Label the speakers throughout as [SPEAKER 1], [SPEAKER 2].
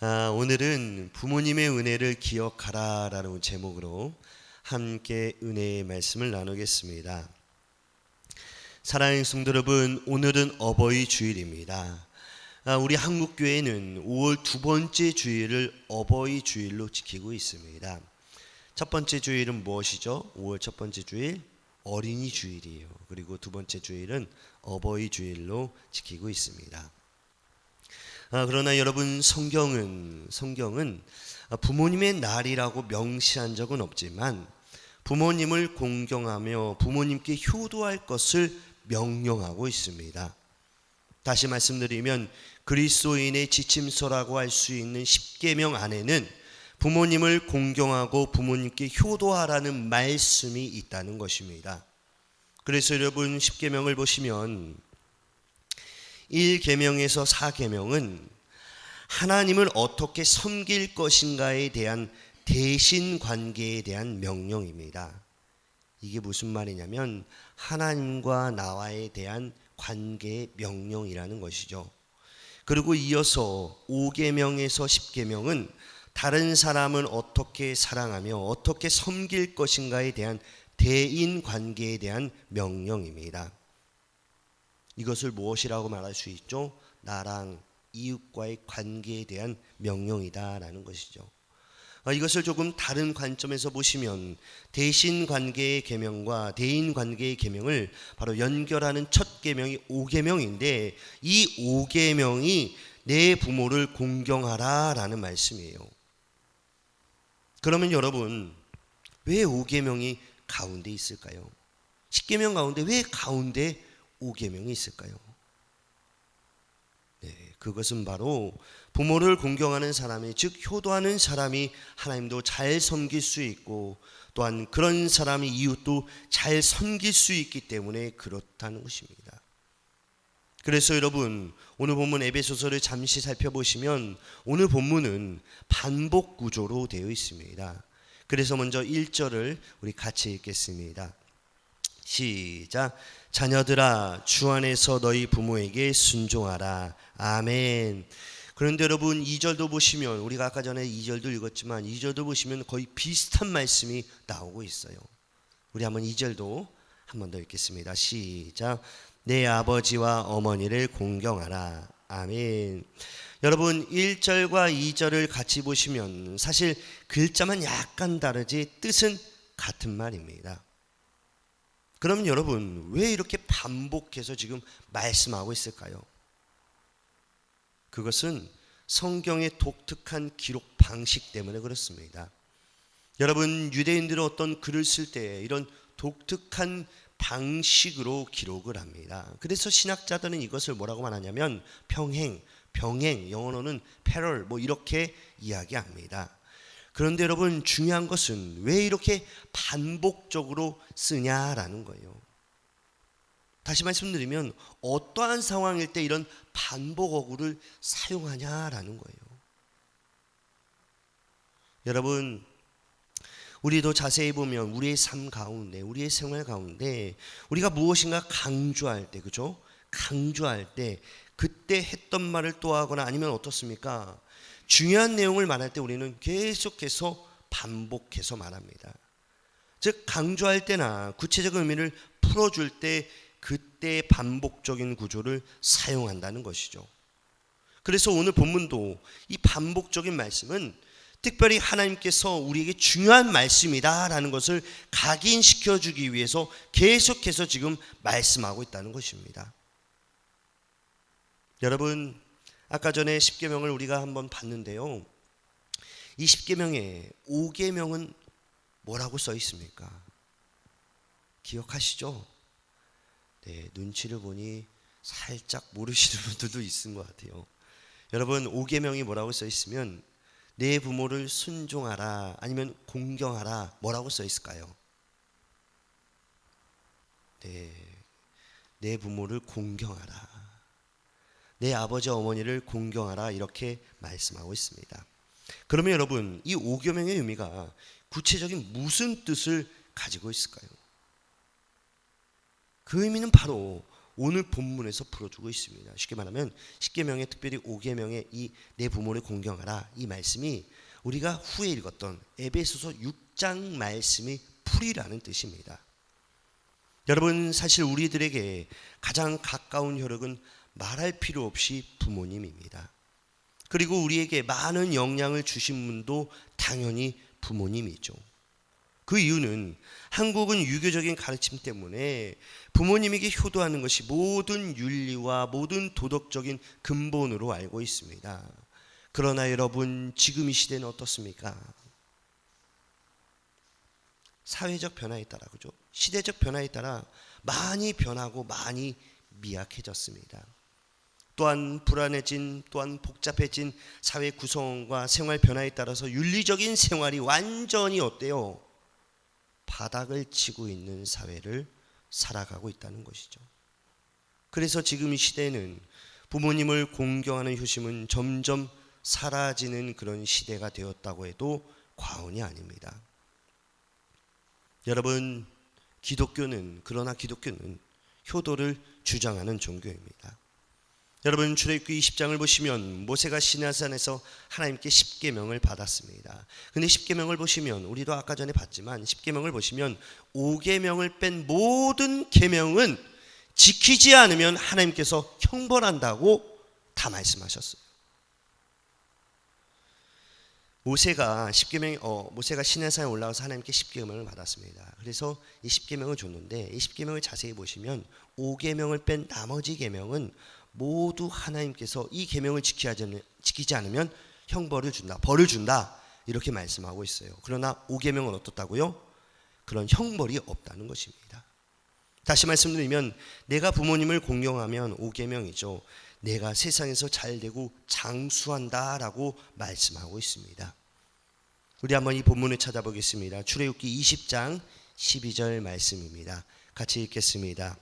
[SPEAKER 1] 오늘은 부모님의 은혜를 기억하라 라는 제목으로 함께 은혜의 말씀을 나누겠습니다. 사랑하는 성도 여러분, 오늘은 어버이 주일입니다. 우리 한국교회는 5월 두 번째 주일을 어버이 주일로 지키고 있습니다. 첫 번째 주일은 무엇이죠? 5월 첫 번째 주일 어린이 주일이에요. 그리고 두 번째 주일은 어버이 주일로 지키고 있습니다. 그러나 여러분, 성경은 부모님의 날이라고 명시한 적은 없지만 부모님을 공경하며 부모님께 효도할 것을 명령하고 있습니다. 다시 말씀드리면 그리스도인의 지침서라고 할 수 있는 십계명 안에는 부모님을 공경하고 부모님께 효도하라는 말씀이 있다는 것입니다. 그래서 여러분, 십계명을 보시면 1계명에서 4계명은 하나님을 어떻게 섬길 것인가에 대한 대신 관계에 대한 명령입니다. 이게 무슨 말이냐면 하나님과 나와에 대한 관계의 명령이라는 것이죠. 그리고 이어서 5계명에서 10계명은 다른 사람을 어떻게 사랑하며 어떻게 섬길 것인가에 대한 대인 관계에 대한 명령입니다. 이것을 무엇이라고 말할 수 있죠? 나랑 이웃과의 관계에 대한 명령이다라는 것이죠. 이것을 조금 다른 관점에서 보시면 대신 관계의 계명과 대인 관계의 계명을 바로 연결하는 첫 계명이 5계명인데, 이 5계명이 내 부모를 공경하라라는 말씀이에요. 그러면 여러분, 왜 5계명이 가운데 있을까요? 10계명 가운데 왜 가운데 5계명이 있을까요? 그것은 바로 부모를 공경하는 사람이, 즉 효도하는 사람이 하나님도 잘 섬길 수 있고 또한 그런 사람이 이웃도 잘 섬길 수 있기 때문에 그렇다는 것입니다. 그래서 여러분, 오늘 본문 에베소서를 잠시 살펴보시면 오늘 본문은 반복 구조로 되어 있습니다. 그래서 먼저 1절을 우리 같이 읽겠습니다. 시작. 자녀들아, 주 안에서 너희 부모에게 순종하라. 아멘. 그런데 여러분, 2절도 보시면, 우리가 아까 전에 2절도 읽었지만 2절도 보시면 거의 비슷한 말씀이 나오고 있어요. 우리 한번 2절도 한 번 더 읽겠습니다. 시작. 내 아버지와 어머니를 공경하라. 아멘. 여러분, 1절과 2절을 같이 보시면 사실 글자만 약간 다르지 뜻은 같은 말입니다. 그럼 여러분, 왜 이렇게 반복해서 지금 말씀하고 있을까요? 그것은 성경의 독특한 기록 방식 때문에 그렇습니다. 여러분, 유대인들은 어떤 글을 쓸 때 이런 독특한 방식으로 기록을 합니다. 그래서 신학자들은 이것을 뭐라고 말하냐면 병행, 영어로는 패럴 이렇게 이야기합니다. 그런데 여러분, 중요한 것은 왜 이렇게 반복적으로 쓰냐라는 거예요. 다시 말씀드리면 어떠한 상황일 때 이런 반복 어구를 사용하냐라는 거예요. 여러분, 우리도 자세히 보면 우리의 삶 가운데, 우리의 생활 가운데 우리가 무엇인가 강조할 때, 그죠? 강조할 때 그때 했던 말을 또 하거나 아니면 어떻습니까? 중요한 내용을 말할 때 우리는 계속해서 반복해서 말합니다. 즉, 강조할 때나 구체적인 의미를 풀어줄 때 그때 반복적인 구조를 사용한다는 것이죠. 그래서 오늘 본문도 이 반복적인 말씀은 특별히 하나님께서 우리에게 중요한 말씀이다라는 것을 각인시켜주기 위해서 계속해서 지금 말씀하고 있다는 것입니다. 여러분, 아까 전에 10계명을 우리가 한번 봤는데요, 이 10계명에 5계명은 뭐라고 써 있습니까? 기억하시죠? 네, 눈치를 보니 살짝 모르시는 분들도 있은 것 같아요. 여러분, 5계명이 뭐라고 써 있으면 내 부모를 순종하라 아니면 공경하라, 뭐라고 써 있을까요? 네, 내 부모를 공경하라, 내 아버지 어머니를 공경하라, 이렇게 말씀하고 있습니다. 그러면 여러분, 이 5계명의 의미가 구체적인 무슨 뜻을 가지고 있을까요? 그 의미는 바로 오늘 본문에서 풀어주고 있습니다. 쉽게 말하면 십계명의 특별히 5계명의 이 내 부모를 공경하라, 이 말씀이 우리가 후에 읽었던 에베소서 6장 말씀의 풀이라는 뜻입니다. 여러분, 사실 우리들에게 가장 가까운 혈육은 말할 필요 없이 부모님입니다. 그리고 우리에게 많은 영향을 주신 분도 당연히 부모님이죠. 그 이유는 한국은 유교적인 가르침 때문에 부모님에게 효도하는 것이 모든 윤리와 모든 도덕적인 근본으로 알고 있습니다. 그러나 여러분, 지금 이 시대는 어떻습니까? 사회적 변화에 따라, 그죠? 시대적 변화에 따라 많이 변하고 많이 미약해졌습니다. 또한 불안해진, 또한 복잡해진 사회 구성과 생활 변화에 따라서 윤리적인 생활이 완전히 어때요? 바닥을 치고 있는 사회를 살아가고 있다는 것이죠. 그래서 지금 이 시대는 부모님을 공경하는 효심은 점점 사라지는 그런 시대가 되었다고 해도 과언이 아닙니다. 여러분, 그러나 기독교는 효도를 주장하는 종교입니다. 여러분, 출애굽기 20장을 보시면 모세가 시내산에서 하나님께 10계명을 받았습니다. 근데 10계명을 보시면, 우리도 아까 전에 봤지만 10계명을 보시면 5계명을 뺀 모든 계명은 지키지 않으면 하나님께서 형벌한다고 다 말씀하셨어요. 모세가 시내산에 올라가서 하나님께 10계명을 받았습니다. 그래서 이 10계명을 줬는데, 이 10계명을 자세히 보시면 5계명을 뺀 나머지 계명은 모두 하나님께서 이 계명을 지키지 않으면 형벌을 준다, 벌을 준다, 이렇게 말씀하고 있어요. 그러나 5계명은 어떻다고요? 그런 형벌이 없다는 것입니다. 다시 말씀드리면, 내가 부모님을 공경하면 5계명이죠. 내가 세상에서 잘되고 장수한다라고 말씀하고 있습니다. 우리 한번 이 본문을 찾아보겠습니다. 출애굽기 20장 12절 말씀입니다. 같이 읽겠습니다.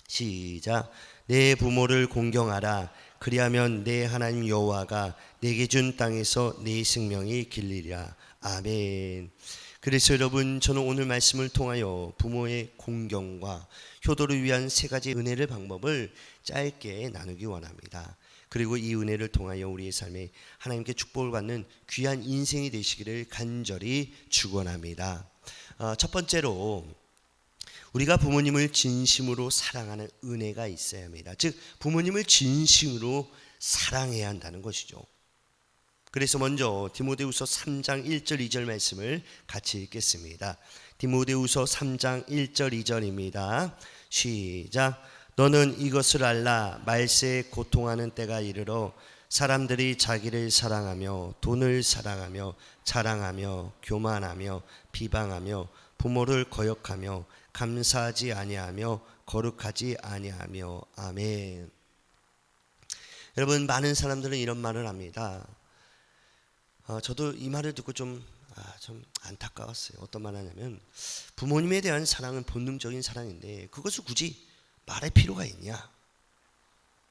[SPEAKER 1] 시작. 내 부모를 공경하라. 그리하면 내 하나님 여호와가 내게 준 땅에서 내 생명이 길리라. 아멘. 그래서 여러분, 저는 오늘 말씀을 통하여 부모의 공경과 효도를 위한 3가지 은혜를 방법을 짧게 나누기 원합니다. 그리고 이 은혜를 통하여 우리의 삶에 하나님께 축복을 받는 귀한 인생이 되시기를 간절히 축원합니다. 첫 번째로, 우리가 부모님을 진심으로 사랑하는 은혜가 있어야 합니다. 즉, 부모님을 진심으로 사랑해야 한다는 것이죠. 그래서 먼저 디모데후서 3장 1절 2절 말씀을 같이 읽겠습니다. 디모데후서 3장 1절 2절입니다. 시작. 너는 이것을 알라. 말세에 고통하는 때가 이르러 사람들이 자기를 사랑하며 돈을 사랑하며 자랑하며 교만하며 비방하며 부모를 거역하며 감사하지 아니하며 거룩하지 아니하며. 아멘. 여러분, 많은 사람들은 이런 말을 합니다. 저도 이 말을 듣고 좀 안타까웠어요. 어떤 말 하냐면, 부모님에 대한 사랑은 본능적인 사랑인데 그것을 굳이 말할 필요가 있냐,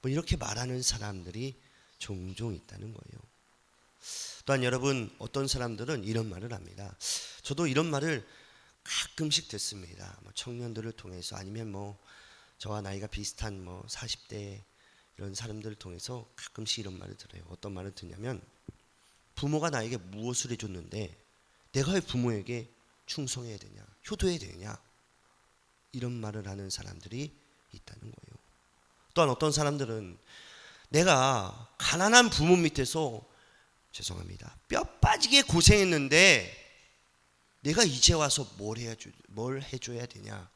[SPEAKER 1] 뭐 이렇게 말하는 사람들이 종종 있다는 거예요. 또한 여러분, 어떤 사람들은 이런 말을 합니다. 저도 이런 말을 가끔씩 듣습니다. 청년들을 통해서, 아니면 저와 나이가 비슷한 40대 이런 사람들을 통해서 가끔씩 이런 말을 들어요. 어떤 말을 듣냐면, 부모가 나에게 무엇을 해줬는데 내가 왜 부모에게 충성해야 되냐, 효도해야 되냐, 이런 말을 하는 사람들이 있다는 거예요. 또한 어떤 사람들은 내가 가난한 부모 밑에서, 죄송합니다, 뼈 빠지게 고생했는데 내가 이제 와서 뭘 해줘야 되냐,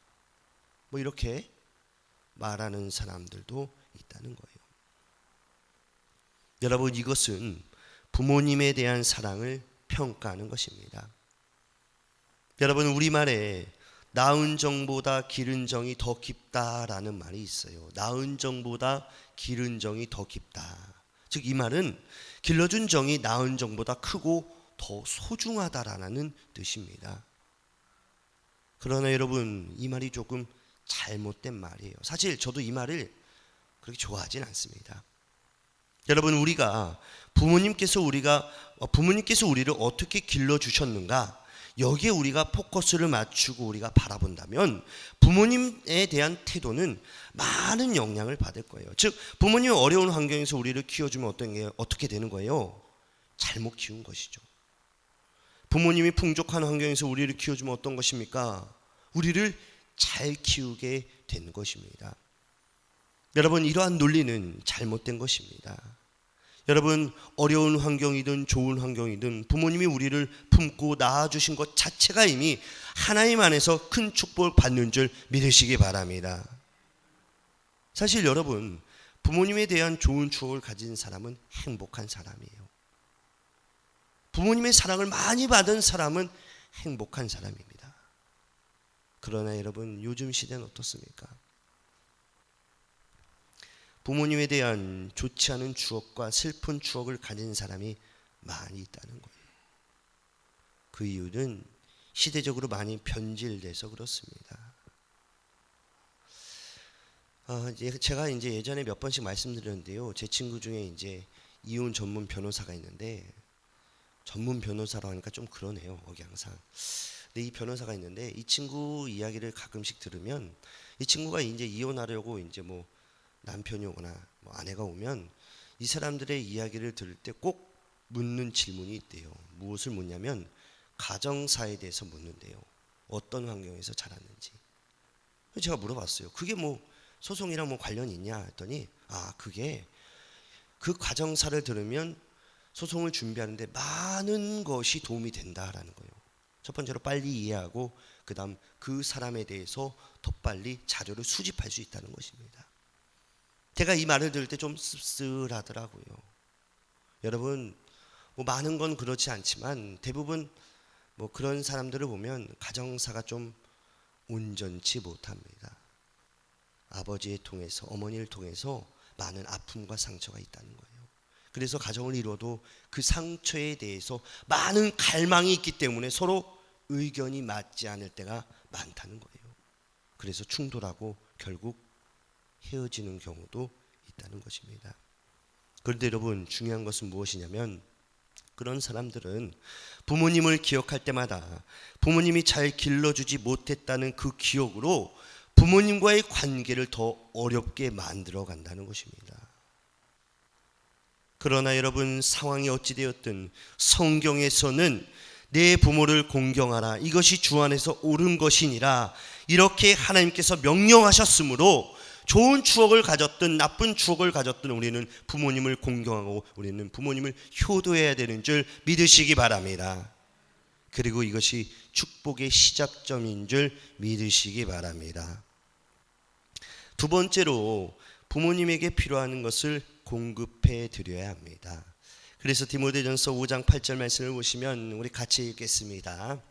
[SPEAKER 1] 이렇게 말하는 사람들도 있다는 거예요. 여러분, 이것은 부모님에 대한 사랑을 평가하는 것입니다. 여러분, 우리말에 낳은 정보다 기른 정이 더 깊다라는 말이 있어요. 낳은 정보다 기른 정이 더 깊다. 즉, 이 말은 길러준 정이 낳은 정보다 크고 더 소중하다라는 뜻입니다. 그러나 여러분, 이 말이 조금 잘못된 말이에요. 사실 저도 이 말을 그렇게 좋아하진 않습니다. 여러분, 부모님께서 우리를 어떻게 길러주셨는가, 여기에 우리가 포커스를 맞추고 우리가 바라본다면 부모님에 대한 태도는 많은 영향을 받을 거예요. 즉 부모님이 어려운 환경에서 우리를 키워주면 어떻게 되는 거예요? 잘못 키운 것이죠. 부모님이 풍족한 환경에서 우리를 키워주면 어떤 것입니까? 우리를 잘 키우게 된 것입니다. 여러분, 이러한 논리는 잘못된 것입니다. 여러분, 어려운 환경이든 좋은 환경이든 부모님이 우리를 품고 낳아주신 것 자체가 이미 하나님 안에서 큰 축복을 받는 줄 믿으시기 바랍니다. 사실 여러분, 부모님에 대한 좋은 추억을 가진 사람은 행복한 사람이에요. 부모님의 사랑을 많이 받은 사람은 행복한 사람입니다. 그러나 여러분, 요즘 시대는 어떻습니까? 부모님에 대한 좋지 않은 추억과 슬픈 추억을 가진 사람이 많이 있다는 거예요. 그 이유는 시대적으로 많이 변질돼서 그렇습니다. 제가 예전에 몇 번씩 말씀드렸는데요. 제 친구 중에 이혼 전문 변호사가 있는데, 전문 변호사라고 하니까 좀 그러네요, 억양상. 근데 이 변호사가 있는데 이 친구 이야기를 가끔씩 들으면, 이 친구가 이혼하려고 남편이 오거나 아내가 오면 이 사람들의 이야기를 들을 때 꼭 묻는 질문이 있대요. 무엇을 묻냐면 가정사에 대해서 묻는데요. 어떤 환경에서 자랐는지. 제가 물어봤어요. 그게 소송이랑 관련이 있냐 했더니, 그게 그 가정사를 들으면 소송을 준비하는데 많은 것이 도움이 된다라는 거예요. 첫 번째로 빨리 이해하고, 그 다음 그 사람에 대해서 더 빨리 자료를 수집할 수 있다는 것입니다. 제가 이 말을 들을 때 좀 씁쓸하더라고요. 여러분, 많은 건 그렇지 않지만 대부분 그런 사람들을 보면 가정사가 좀 온전치 못합니다. 아버지를 통해서, 어머니를 통해서 많은 아픔과 상처가 있다는 거예요. 그래서 가정을 이루어도 그 상처에 대해서 많은 갈망이 있기 때문에 서로 의견이 맞지 않을 때가 많다는 거예요. 그래서 충돌하고 결국 헤어지는 경우도 있다는 것입니다. 그런데 여러분, 중요한 것은 무엇이냐면, 그런 사람들은 부모님을 기억할 때마다 부모님이 잘 길러주지 못했다는 그 기억으로 부모님과의 관계를 더 어렵게 만들어 간다는 것입니다. 그러나 여러분, 상황이 어찌되었든 성경에서는 내 부모를 공경하라, 이것이 주 안에서 옳은 것이니라, 이렇게 하나님께서 명령하셨으므로 좋은 추억을 가졌든 나쁜 추억을 가졌든 우리는 부모님을 공경하고 우리는 부모님을 효도해야 되는 줄 믿으시기 바랍니다. 그리고 이것이 축복의 시작점인 줄 믿으시기 바랍니다. 두 번째로, 부모님에게 필요한 것을 공급해 드려야 합니다. 그래서 디모데전서 5장 8절 말씀을 보시면 우리 같이 읽겠습니다.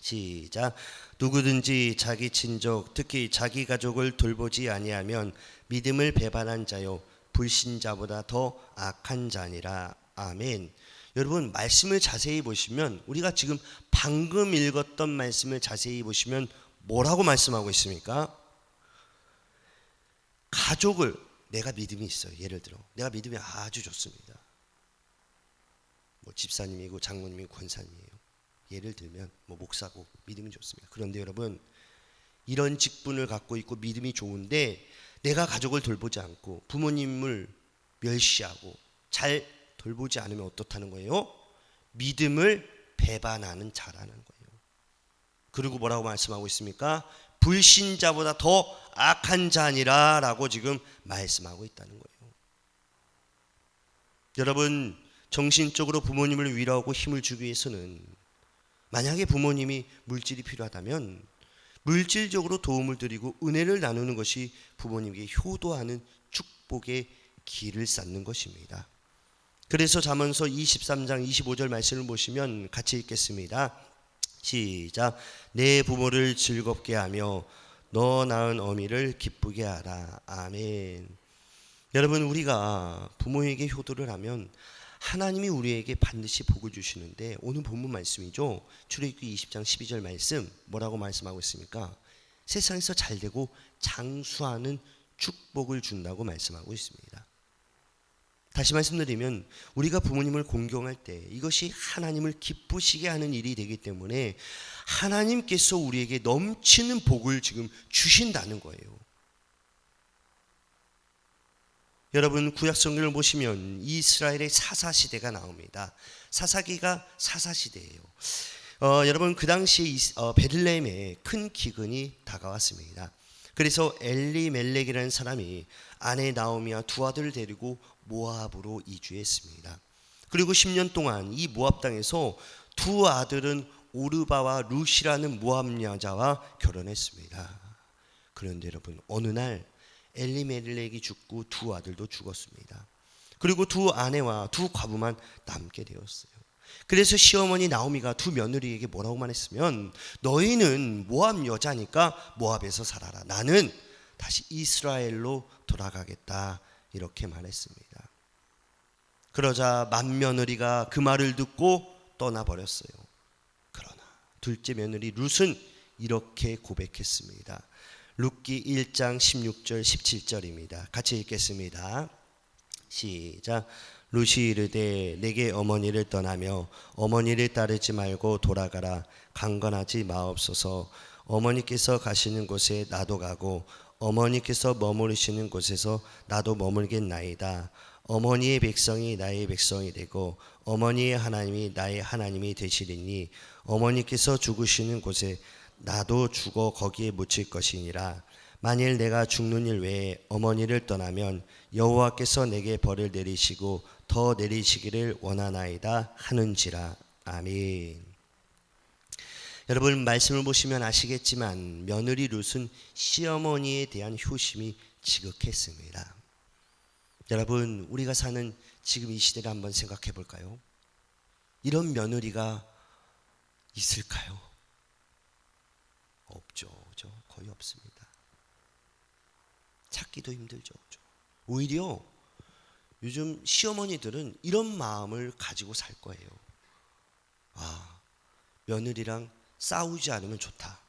[SPEAKER 1] 시작. 누구든지 자기 친족, 특히 자기 가족을 돌보지 아니하면 믿음을 배반한 자요 불신자보다 더 악한 자니라. 아멘. 여러분, 말씀을 자세히 보시면, 우리가 지금 방금 읽었던 말씀을 자세히 보시면 뭐라고 말씀하고 있습니까? 가족을, 내가 믿음이 있어요. 예를 들어 내가 믿음이 아주 좋습니다. 집사님이고 장모님이고 권사님이에요. 예를 들면 목사고 믿음이 좋습니다. 그런데 여러분, 이런 직분을 갖고 있고 믿음이 좋은데 내가 가족을 돌보지 않고 부모님을 멸시하고 잘 돌보지 않으면 어떻다는 거예요? 믿음을 배반하는 자라는 거예요. 그리고 뭐라고 말씀하고 있습니까? 불신자보다 더 악한 자니라 라고 지금 말씀하고 있다는 거예요. 여러분, 정신적으로 부모님을 위로하고 힘을 주기 위해서는, 만약에 부모님이 물질이 필요하다면 물질적으로 도움을 드리고 은혜를 나누는 것이 부모님에게 효도하는 축복의 길을 쌓는 것입니다. 그래서 잠언서 23장 25절 말씀을 보시면 같이 읽겠습니다. 시작. 내 부모를 즐겁게 하며 너 낳은 어미를 기쁘게 하라. 아멘. 여러분, 우리가 부모에게 효도를 하면 하나님이 우리에게 반드시 복을 주시는데, 오늘 본문 말씀이죠. 출애굽기 20장 12절 말씀 뭐라고 말씀하고 있습니까? 세상에서 잘되고 장수하는 축복을 준다고 말씀하고 있습니다. 다시 말씀드리면 우리가 부모님을 공경할 때 이것이 하나님을 기쁘시게 하는 일이 되기 때문에 하나님께서 우리에게 넘치는 복을 지금 주신다는 거예요. 여러분, 구약 성경을 보시면 이스라엘의 사사시대가 나옵니다. 사사기가 사사시대예요. 여러분, 그 당시에 베들레헴에 큰 기근이 다가왔습니다. 그래서 엘리멜렉이라는 사람이 아내 나오미와 두 아들을 데리고 모압으로 이주했습니다. 그리고 10년 동안 이 모압 땅에서 두 아들은 오르바와 룻이라는 모압 여자와 결혼했습니다. 그런데 여러분, 어느 날 엘리멜렉이 죽고 두 아들도 죽었습니다. 그리고 두 아내와 두 과부만 남게 되었어요. 그래서 시어머니 나오미가 두 며느리에게 뭐라고만 했으면, 너희는 모압 여자니까 모압에서 살아라, 나는 다시 이스라엘로 돌아가겠다, 이렇게 말했습니다. 그러자 맏며느리가 그 말을 듣고 떠나버렸어요. 그러나 둘째 며느리 룻은 이렇게 고백했습니다. 룻기 1장 16절 17절입니다. 같이 읽겠습니다. 시작. 룻이 이르되 내게 어머니를 떠나며 어머니를 따르지 말고 돌아가라. 강건하지 마옵소서. 어머니께서 가시는 곳에 나도 가고 어머니께서 머무르시는 곳에서 나도 머물겠나이다. 어머니의 백성이 나의 백성이 되고 어머니의 하나님이 나의 하나님이 되시리니 어머니께서 죽으시는 곳에 나도 죽어 거기에 묻힐 것이니라. 만일 내가 죽는 일 외에 어머니를 떠나면 여호와께서 내게 벌을 내리시고 더 내리시기를 원하나이다 하는지라. 아멘. 여러분, 말씀을 보시면 아시겠지만 며느리 룻은 시어머니에 대한 효심이 지극했습니다. 여러분, 우리가 사는 지금 이 시대를 한번 생각해 볼까요? 이런 며느리가 있을까요? 없죠. 거의 없습니다. 찾기도 힘들죠. 오히려 요즘 시어머니들은 이런 마음을 가지고 살 거예요. 며느리랑 싸우지 않으면 좋다,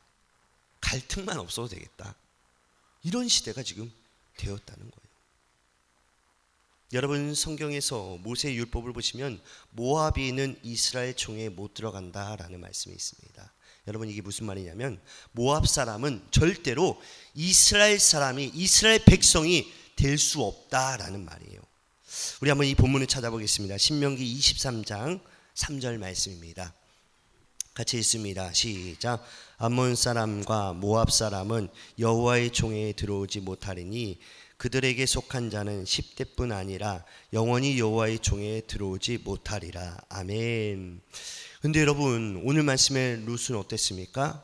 [SPEAKER 1] 갈등만 없어도 되겠다, 이런 시대가 지금 되었다는 거예요. 여러분, 성경에서 모세 율법을 보시면 모압인은 이스라엘 총회에 못 들어간다라는 말씀이 있습니다. 여러분, 이게 무슨 말이냐면 모압 사람은 절대로 이스라엘 사람이, 이스라엘 백성이 될 수 없다라는 말이에요. 우리 한번 이 본문을 찾아보겠습니다. 신명기 23장 3절 말씀입니다. 같이 읽습니다. 시작. 암몬 사람과 모압 사람은 여호와의 총회에 들어오지 못하리니 그들에게 속한 자는 10대뿐 아니라 영원히 여호와의 총회에 들어오지 못하리라. 아멘. 근데 여러분, 오늘 말씀의 룻은 어땠습니까?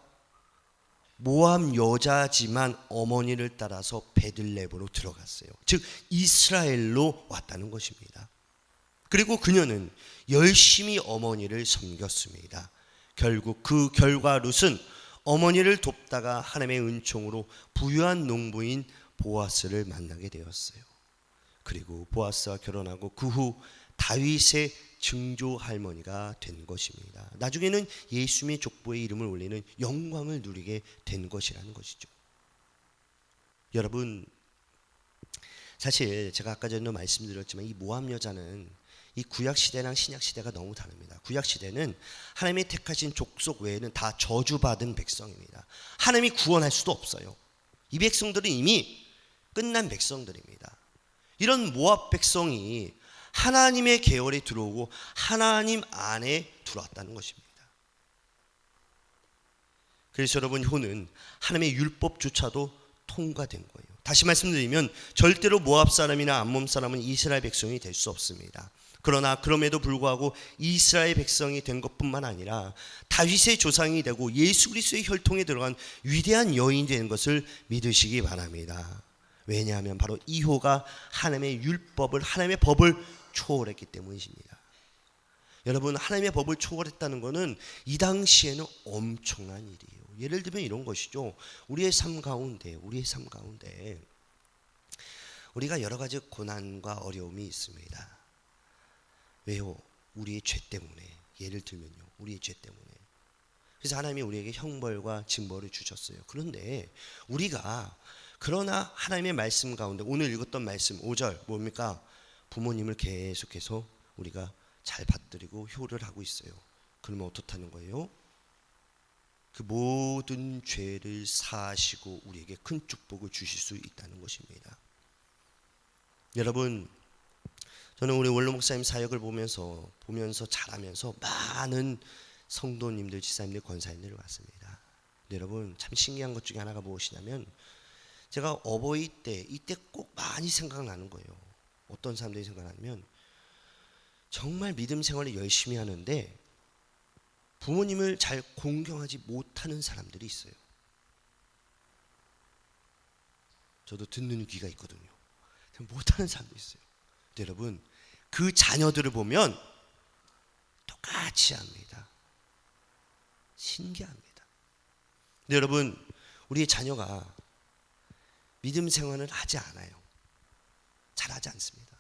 [SPEAKER 1] 모압 여자지만 어머니를 따라서 베들레헴으로 들어갔어요. 즉 이스라엘로 왔다는 것입니다. 그리고 그녀는 열심히 어머니를 섬겼습니다. 결국 그 결과 룻은 어머니를 돕다가 하나님의 은총으로 부유한 농부인 보아스를 만나게 되었어요. 그리고 보아스와 결혼하고 그 후 다윗의 증조 할머니가 된 것입니다. 나중에는 예수님의 족보의 이름을 올리는 영광을 누리게 된 것이라는 것이죠. 여러분, 사실 제가 아까 전에도 말씀드렸지만 이 모압 여자는 이 구약 시대랑 신약 시대가 너무 다릅니다. 구약 시대는 하나님이 택하신 족속 외에는 다 저주받은 백성입니다. 하나님이 구원할 수도 없어요. 이 백성들은 이미 끝난 백성들입니다. 이런 모압 백성이 하나님의 계월에 들어오고 하나님 안에 들어왔다는 것입니다. 그래서 여러분, 효는 하나님의 율법조차도 통과된 거예요. 다시 말씀드리면 절대로 모압 사람이나 암몬 사람은 이스라엘 백성이 될 수 없습니다. 그러나 그럼에도 불구하고 이스라엘 백성이 된 것뿐만 아니라 다윗의 조상이 되고 예수 그리스도의 혈통에 들어간 위대한 여인이 되는 것을 믿으시기 바랍니다. 왜냐하면 바로 이 효가 하나님의 율법을, 하나님의 법을 초월했기 때문이십니다. 여러분, 하나님의 법을 초월했다는 것은 이 당시에는 엄청난 일이에요. 예를 들면 이런 것이죠. 우리의 삶 가운데 우리가 여러 가지 고난과 어려움이 있습니다. 왜요? 우리의 죄 때문에. 예를 들면요, 우리의 죄 때문에. 그래서 하나님이 우리에게 형벌과 징벌을 주셨어요. 그런데 우리가 그러나 하나님의 말씀 가운데 오늘 읽었던 말씀 5절 뭡니까? 부모님을 계속해서 우리가 잘 받들이고 효를 하고 있어요. 그러면 어떻다는 거예요? 그 모든 죄를 사하시고 우리에게 큰 축복을 주실 수 있다는 것입니다. 여러분, 저는 우리 원로 목사님 사역을 보면서 자라면서 많은 성도님들, 지사님들, 권사님들을 봤습니다. 여러분, 참 신기한 것 중에 하나가 무엇이냐면, 제가 어버이 때 이때 꼭 많이 생각나는 거예요. 어떤 사람들이 생각나면, 정말 믿음 생활을 열심히 하는데 부모님을 잘 공경하지 못하는 사람들이 있어요. 저도 듣는 귀가 있거든요. 못하는 사람도 있어요. 여러분, 그 자녀들을 보면 똑같이 합니다. 신기합니다. 근데 여러분, 우리의 자녀가 믿음 생활을 하지 않아요. 잘하지 않습니다.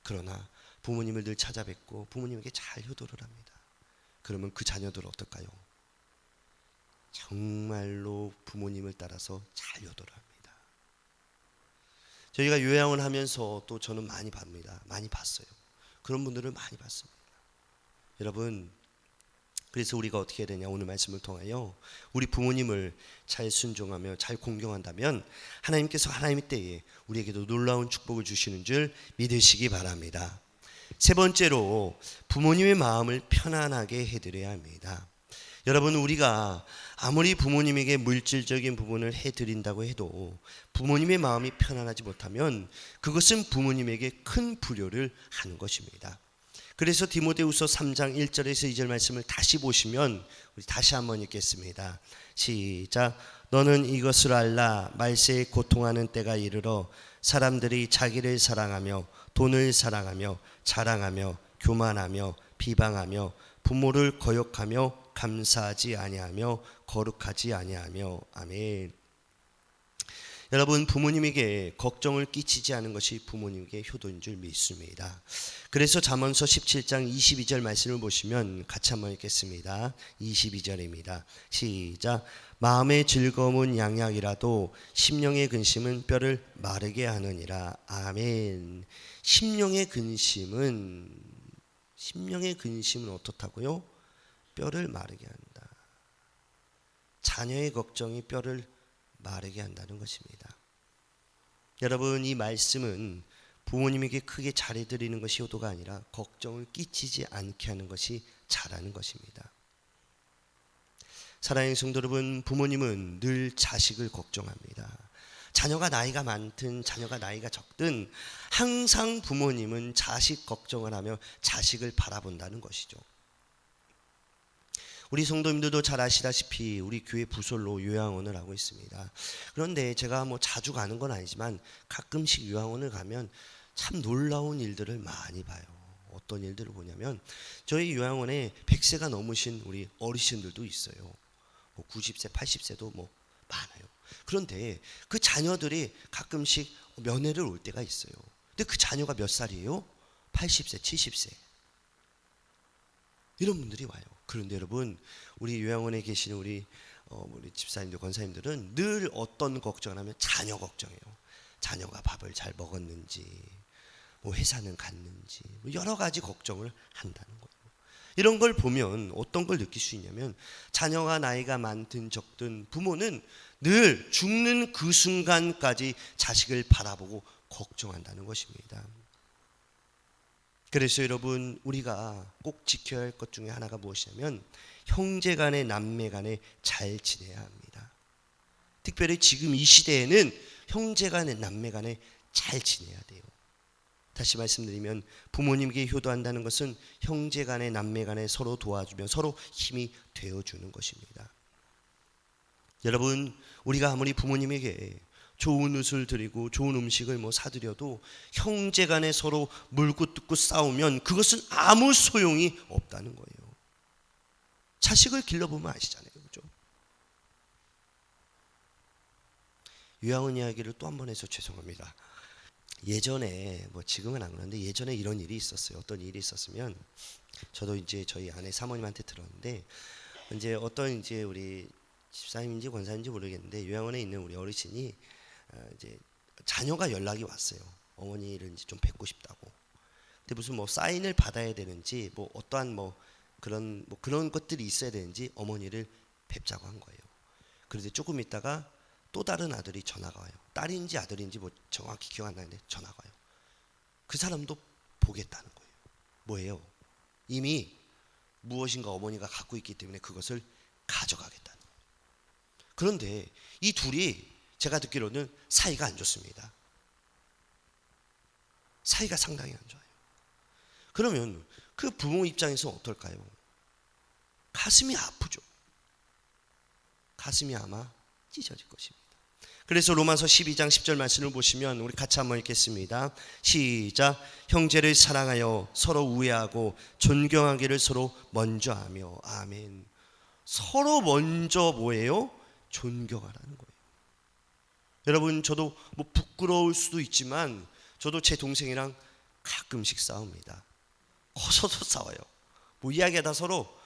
[SPEAKER 1] 그러나 부모님을 늘 찾아뵙고 부모님에게 잘 효도를 합니다. 그러면 그 자녀들은 어떨까요? 정말로 부모님을 따라서 잘 효도를 합니다. 저희가 요양을 하면서 또 저는 많이 봅니다. 많이 봤어요. 그런 분들을 많이 봤습니다. 여러분, 그래서 우리가 어떻게 해야 되냐, 오늘 말씀을 통하여 우리 부모님을 잘 순종하며 잘 공경한다면 하나님께서 하나님의 때에 우리에게도 놀라운 축복을 주시는 줄 믿으시기 바랍니다. 세 번째로, 부모님의 마음을 편안하게 해드려야 합니다. 여러분, 우리가 아무리 부모님에게 물질적인 부분을 해드린다고 해도 부모님의 마음이 편안하지 못하면 그것은 부모님에게 큰 불효를 하는 것입니다. 그래서 디모데후서 3장 1절에서 2절 말씀을 다시 보시면, 우리 다시 한번 읽겠습니다. 시작. 너는 이것을 알라. 말세에 고통하는 때가 이르러 사람들이 자기를 사랑하며 돈을 사랑하며 자랑하며 교만하며 비방하며 부모를 거역하며 감사하지 아니하며 거룩하지 아니하며. 아멘. 여러분, 부모님에게 걱정을 끼치지 않은 것이 부모님에게 효도인 줄 믿습니다. 그래서 잠언서 17장 22절 말씀을 보시면 같이 한번 읽겠습니다. 22절입니다. 시작. 마음의 즐거움은 양약이라도 심령의 근심은 뼈를 마르게 하느니라. 아멘. 심령의 근심은 어떻다고요? 뼈를 마르게 한다. 자녀의 걱정이 뼈를 마르게 한다는 것입니다. 여러분, 이 말씀은 부모님에게 크게 잘해드리는 것이 효도가 아니라 걱정을 끼치지 않게 하는 것이 잘하는 것입니다. 사랑하는 성도 여러분, 부모님은 늘 자식을 걱정합니다. 자녀가 나이가 많든 자녀가 나이가 적든 항상 부모님은 자식 걱정을 하며 자식을 바라본다는 것이죠. 우리 성도님들도 잘 아시다시피 우리 교회 부설로 요양원을 하고 있습니다. 그런데 제가 자주 가는 건 아니지만 가끔씩 요양원을 가면 참 놀라운 일들을 많이 봐요. 어떤 일들을 보냐면, 저희 요양원에 100세가 넘으신 우리 어르신들도 있어요. 90세, 80세도 많아요. 그런데 그 자녀들이 가끔씩 면회를 올 때가 있어요. 근데 그 자녀가 몇 살이에요? 80세, 70세. 이런 분들이 와요. 그런데 여러분, 우리 요양원에 계시는 우리 집사님들, 권사님들은 늘 어떤 걱정을 하면 자녀 걱정해요. 자녀가 밥을 잘 먹었는지, 회사는 갔는지, 여러 가지 걱정을 한다는 거예요. 이런 걸 보면 어떤 걸 느낄 수 있냐면, 자녀가 나이가 많든 적든 부모는 늘 죽는 그 순간까지 자식을 바라보고 걱정한다는 것입니다. 그래서 여러분, 우리가 꼭 지켜야 할 것 중에 하나가 무엇이냐면, 형제 간에 남매 간에 잘 지내야 합니다. 특별히 지금 이 시대에는 형제 간에 남매 간에 잘 지내야 돼요. 다시 말씀드리면, 부모님께 효도한다는 것은 형제 간에 남매 간에 서로 도와주며 서로 힘이 되어주는 것입니다. 여러분, 우리가 아무리 부모님에게 좋은 옷을 드리고 좋은 음식을 사드려도 형제 간에 서로 물고 뜯고 싸우면 그것은 아무 소용이 없다는 거예요. 자식을 길러보면 아시잖아요. 그죠? 요양원 이야기를 또 한 번 해서 죄송합니다. 예전에 지금은 안 그러는데 예전에 이런 일이 있었어요. 어떤 일이 있었으면, 저도 이제 저희 아내 사모님한테 들었는데, 이제 어떤 우리 집사님인지 권사님인지 모르겠는데 요양원에 있는 우리 어르신이 이제 자녀가 연락이 왔어요. 어머니를 이제 좀 뵙고 싶다고. 근데 무슨 뭐 사인을 받아야 되는지 뭐 어떠한 그런 것들이 있어야 되는지 어머니를 뵙자고 한 거예요. 그런데 조금 있다가 또 다른 아들이 전화가 와요. 딸인지 아들인지 뭐 정확히 기억 안 나는데 전화가 와요. 그 사람도 보겠다는 거예요. 뭐예요? 이미 무엇인가 어머니가 갖고 있기 때문에 그것을 가져가겠다는 거예요. 그런데 이 둘이 제가 듣기로는 사이가 안 좋습니다. 사이가 상당히 안 좋아요. 그러면 그 부모 입장에서 어떨까요? 가슴이 아프죠. 가슴이 아마 찢어질 것입니다. 그래서 로마서 12장 10절 말씀을 보시면 우리 같이 한번 읽겠습니다. 시작. 형제를 사랑하여 서로 우애하고 존경하기를 서로 먼저 하며. 아멘. 서로 먼저 뭐예요? 존경하라는 거예요. 여러분, 저도 뭐 부끄러울 수도 있지만 저도 제 동생이랑 가끔씩 싸웁니다. 커서도 싸워요. 뭐 이야기하다 서로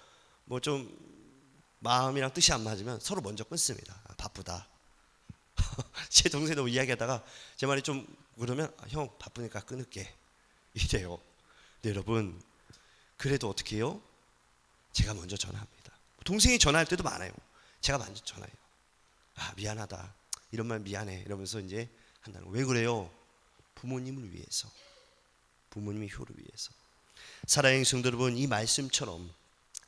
[SPEAKER 1] 뭐 좀 마음이랑 뜻이 안 맞으면 서로 먼저 끊습니다. 바쁘다. 제 동생도 이야기하다가 제 말이 좀 그러면 형 바쁘니까 끊을게 이래요. 근데 여러분, 그래도 어떻게 해요? 제가 먼저 전화합니다. 동생이 전화할 때도 많아요. 제가 먼저 전화해요. 미안하다, 이런 말 미안해 이러면서 이제 한다는 거예요. 왜 그래요? 부모님을 위해서, 부모님의 효를 위해서. 사랑하는 성도 여러분, 이 말씀처럼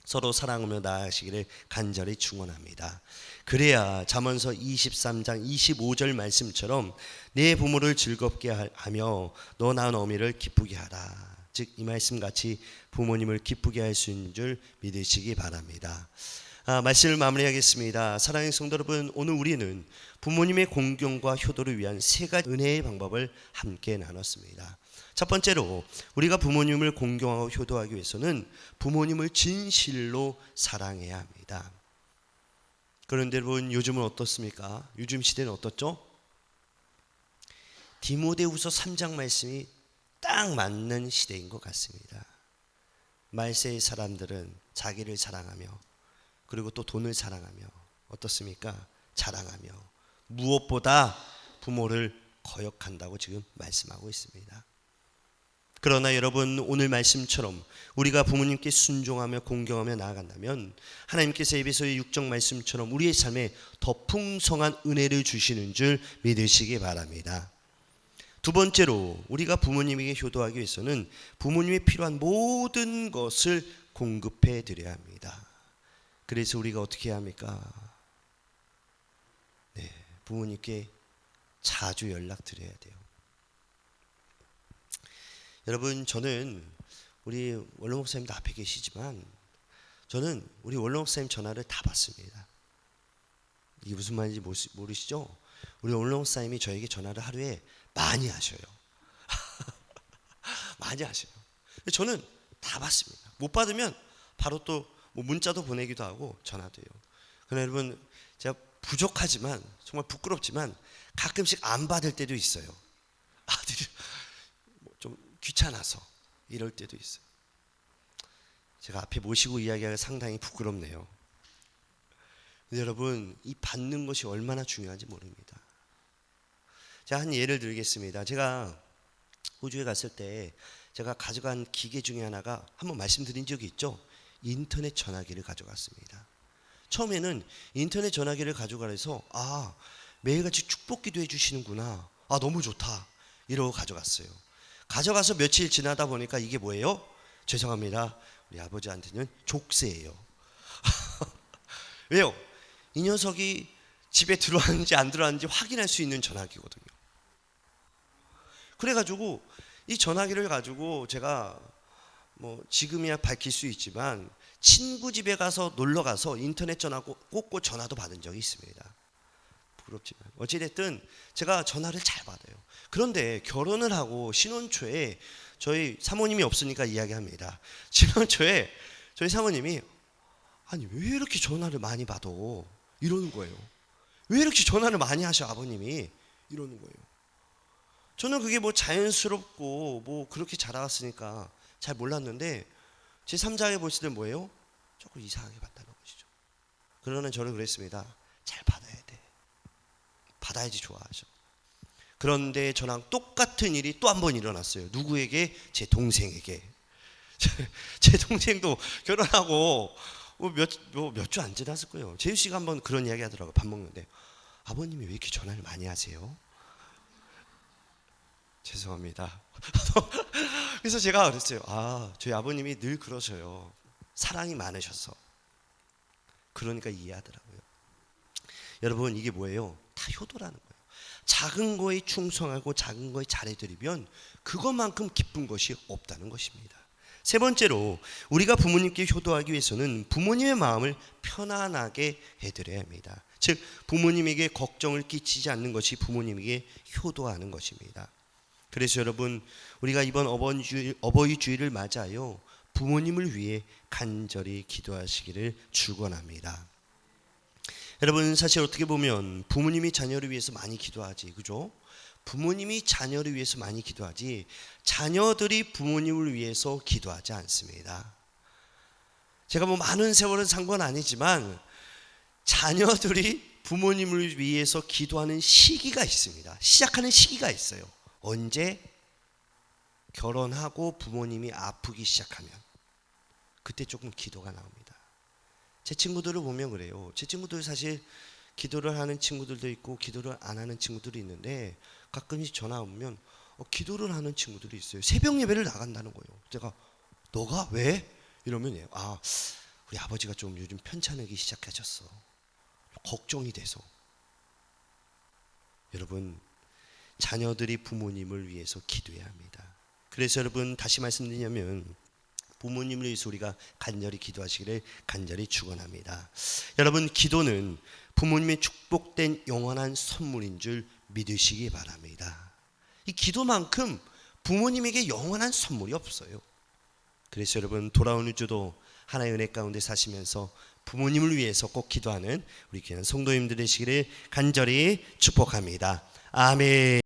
[SPEAKER 1] 서로 사랑하며 나아가시기를 간절히 축원합니다. 그래야 잠언서 23장 25절 말씀처럼 내 부모를 즐겁게 하며 너 낳은 어미를 기쁘게 하라. 즉 이 말씀같이 부모님을 기쁘게 할 수 있는 줄 믿으시기 바랍니다. 말씀을 마무리하겠습니다. 사랑하는 성도 여러분, 오늘 우리는 부모님의 공경과 효도를 위한 세 가지 은혜의 방법을 함께 나눴습니다. 첫 번째로 우리가 부모님을 공경하고 효도하기 위해서는 부모님을 진실로 사랑해야 합니다. 그런데 여러분, 요즘은 어떻습니까? 요즘 시대는 어떻죠? 디모데후서 3장 말씀이 딱 맞는 시대인 것 같습니다. 말세의 사람들은 자기를 사랑하며 그리고 또 돈을 사랑하며 어떻습니까? 자랑하며 무엇보다 부모를 거역한다고 지금 말씀하고 있습니다. 그러나 여러분, 오늘 말씀처럼 우리가 부모님께 순종하며 공경하며 나아간다면 하나님께서 에베소의 6장 말씀처럼 우리의 삶에 더 풍성한 은혜를 주시는 줄 믿으시기 바랍니다. 두 번째로 우리가 부모님에게 효도하기 위해서는 부모님이 필요한 모든 것을 공급해 드려야 합니다. 그래서 우리가 어떻게 해야 합니까? 부모님께 자주 연락드려야 돼요. 여러분, 저는 우리 원로 목사님도 앞에 계시지만 저는 우리 원로 목사님 전화를 다 받습니다. 이게 무슨 말인지 모르시죠? 우리 원로 목사님이 저에게 전화를 하루에 많이 하셔요. 많이 하셔요. 저는 다 받습니다. 못 받으면 바로 또 뭐 문자도 보내기도 하고 전화도 해요. 그러나 여러분, 제가 부족하지만 정말 부끄럽지만 가끔씩 안 받을 때도 있어요. 아들이 좀 귀찮아서 이럴 때도 있어요. 제가 앞에 모시고 이야기하기가 상당히 부끄럽네요. 근데 여러분, 이 받는 것이 얼마나 중요한지 모릅니다. 제가 한 예를 들겠습니다. 제가 호주에 갔을 때 제가 가져간 기계 중에 하나가 한번 말씀드린 적이 있죠. 인터넷 전화기를 가져갔습니다. 처음에는 인터넷 전화기를 가져가래서 매일같이 축복기도 해주시는구나, 너무 좋다 이러고 가져갔어요. 가져가서 며칠 지나다 보니까 이게 뭐예요? 죄송합니다, 우리 아버지한테는 족쇄예요. 왜요? 이 녀석이 집에 들어왔는지 안 들어왔는지 확인할 수 있는 전화기거든요. 그래가지고 이 전화기를 가지고 제가 뭐 지금이야 밝힐 수 있지만 친구 집에 가서 놀러 가서 인터넷 전화 꽂고 전화도 받은 적이 있습니다. 부끄럽지만 어찌됐든 제가 전화를 잘 받아요. 그런데 결혼을 하고 신혼 초에 저희 사모님이 없으니까 이야기합니다. 신혼 초에 저희 사모님이 아니 왜 이렇게 전화를 많이 받아? 이러는 거예요. 왜 이렇게 전화를 많이 하셔 아버님이? 이러는 거예요. 저는 그게 뭐 자연스럽고 뭐 그렇게 자라왔으니까 잘 몰랐는데 제 3자에 보실 때 뭐예요? 조금 이상하게 봤다는 것이죠. 그러는 저를 그랬습니다. 잘 받아야 돼. 받아야지 좋아하죠. 그런데 저랑 똑같은 일이 또 한 번 일어났어요. 누구에게? 제 동생에게. 제 동생도 결혼하고 몇 주 안 지났을 거예요. 재유 씨가 한번 그런 이야기 하더라고요. 밥 먹는데 아버님이 왜 이렇게 전화를 많이 하세요? 죄송합니다. 그래서 제가 그랬어요. 저희 아버님이 늘 그러셔요. 사랑이 많으셔서. 그러니까 이해하더라고요. 여러분, 이게 뭐예요? 다 효도라는 거예요. 작은 거에 충성하고 작은 거에 잘해드리면 그것만큼 기쁜 것이 없다는 것입니다. 세 번째로, 우리가 부모님께 효도하기 위해서는 부모님의 마음을 편안하게 해드려야 합니다. 즉, 부모님에게 걱정을 끼치지 않는 것이 부모님에게 효도하는 것입니다. 그래서 여러분, 우리가 이번 어버이 주일을 맞아요, 부모님을 위해 간절히 기도하시기를 축원합니다. 여러분, 사실 어떻게 보면 부모님이 자녀를 위해서 많이 기도하지, 그죠? 부모님이 자녀를 위해서 많이 기도하지 자녀들이 부모님을 위해서 기도하지 않습니다. 제가 많은 세월은 산 건 아니지만 자녀들이 부모님을 위해서 기도하는 시기가 있습니다. 시작하는 시기가 있어요. 언제? 결혼하고 부모님이 아프기 시작하면 그때 조금 기도가 나옵니다. 제 친구들을 보면 그래요. 제 친구들 사실 기도를 하는 친구들도 있고 기도를 안 하는 친구들이 있는데 가끔씩 전화 오면 기도를 하는 친구들이 있어요. 새벽 예배를 나간다는 거예요. 제가 너가 왜? 이러면 우리 아버지가 좀 요즘 편찮으기 시작하셨어. 걱정이 돼서. 여러분, 자녀들이 부모님을 위해서 기도해야 합니다. 그래서 여러분, 다시 말씀드리냐면 부모님을 위해서 우리가 간절히 기도하시기를 간절히 축원합니다. 여러분, 기도는 부모님의 축복된 영원한 선물인 줄 믿으시기 바랍니다. 이 기도만큼 부모님에게 영원한 선물이 없어요. 그래서 여러분, 돌아오는 주도 하나의 은혜 가운데 사시면서 부모님을 위해서 꼭 기도하는 우리 귀한 성도님들 되시기를 간절히 축복합니다. 아멘.